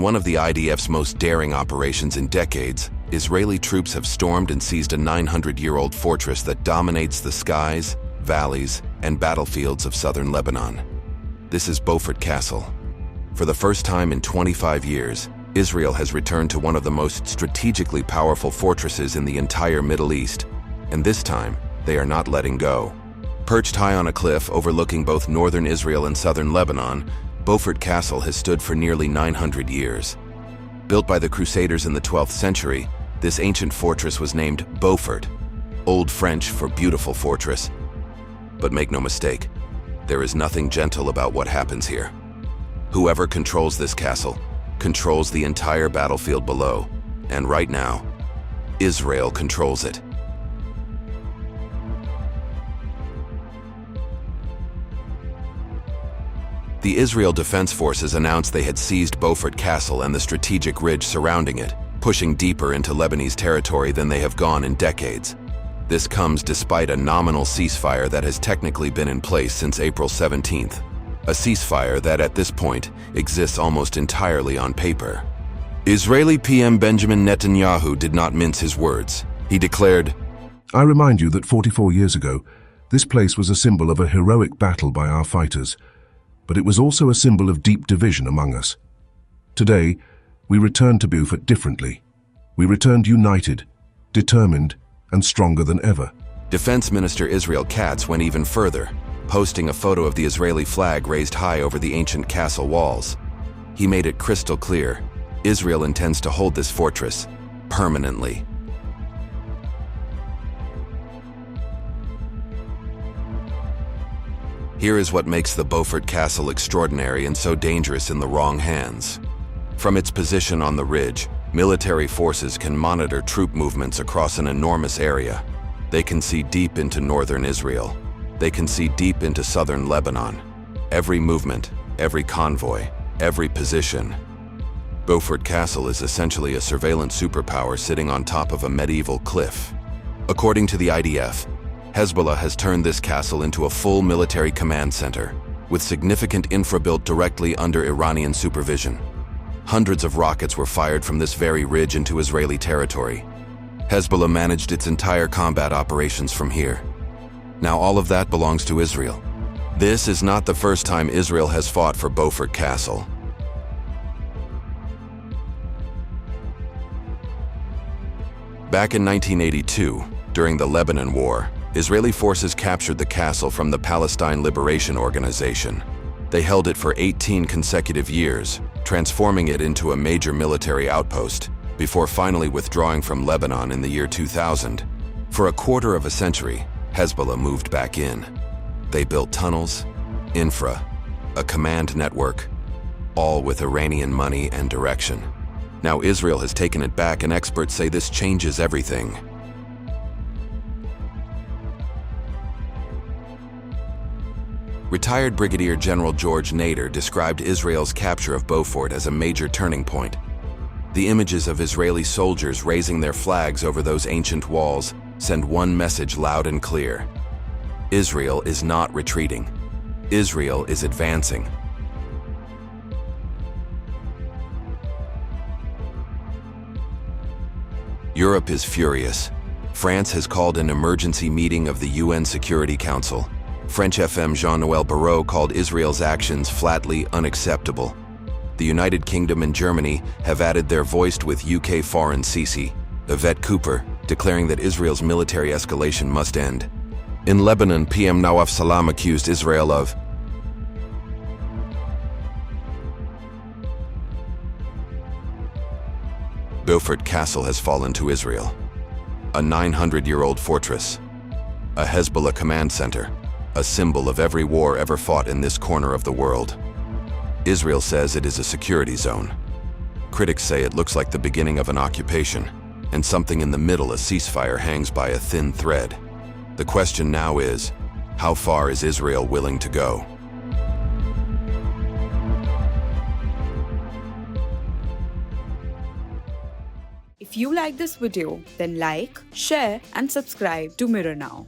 In one of the IDF's most daring operations in decades, Israeli troops have stormed and seized a 900-year-old fortress that dominates the skies, valleys, and battlefields of southern Lebanon. This is Beaufort Castle. For the first time in 25 years, Israel has returned to one of the most strategically powerful fortresses in the entire Middle East, and this time, they are not letting go. Perched high on a cliff overlooking both northern Israel and southern Lebanon, Beaufort Castle has stood for nearly 900 years. Built by the Crusaders in the 12th century, this ancient fortress was named Beaufort, Old French for beautiful fortress. But make no mistake, there is nothing gentle about what happens here. Whoever controls this castle controls the entire battlefield below, and right now, Israel controls it. The Israel Defense Forces announced they had seized Beaufort Castle and the strategic ridge surrounding it, pushing deeper into Lebanese territory than they have gone in decades. This comes despite a nominal ceasefire that has technically been in place since April 17th. A ceasefire that at this point exists almost entirely on paper. Israeli PM Benjamin Netanyahu did not mince his words. He declared, "I remind you that 44 years ago, this place was a symbol of a heroic battle by our fighters, but it was also a symbol of deep division among us. Today, we return to Beaufort differently. We returned united, determined, and stronger than ever." Defense Minister Israel Katz went even further, posting a photo of the Israeli flag raised high over the ancient castle walls. He made it crystal clear, Israel intends to hold this fortress permanently. Here is what makes the Beaufort Castle extraordinary and so dangerous in the wrong hands. From its position on the ridge, military forces can monitor troop movements across an enormous area. They can see deep into northern Israel. They can see deep into southern Lebanon. Every movement, every convoy, every position. Beaufort Castle is essentially a surveillance superpower sitting on top of a medieval cliff. According to the IDF, Hezbollah has turned this castle into a full military command center, with significant infra built directly under Iranian supervision. Hundreds of rockets were fired from this very ridge into Israeli territory. Hezbollah managed its entire combat operations from here. Now all of that belongs to Israel. This is not the first time Israel has fought for Beaufort Castle. Back in 1982, during the Lebanon War, Israeli forces captured the castle from the Palestine Liberation Organization. They held it for 18 consecutive years, transforming it into a major military outpost, before finally withdrawing from Lebanon in the year 2000. For a quarter of a century, Hezbollah moved back in. They built tunnels, infra, a command network, all with Iranian money and direction. Now Israel has taken it back, and experts say this changes everything. Retired Brigadier General George Nader described Israel's capture of Beaufort as a major turning point. The images of Israeli soldiers raising their flags over those ancient walls send one message loud and clear. Israel is not retreating. Israel is advancing. Europe is furious. France has called an emergency meeting of the UN Security Council. French FM Jean-Noël Barrot called Israel's actions flatly unacceptable. The United Kingdom and Germany have added their voice with UK Foreign Secretary Yvette Cooper, declaring that Israel's military escalation must end. In Lebanon, PM Nawaf Salam accused Israel of Beaufort Castle has fallen to Israel. A 900-year-old fortress. A Hezbollah command center. A symbol of every war ever fought in this corner of the world. Israel says it is a security zone. Critics say it looks like the beginning of an occupation, and something in the middle, a ceasefire, hangs by a thin thread. The question now is, how far is Israel willing to go? If you like this video, then like, share and subscribe to Mirror Now.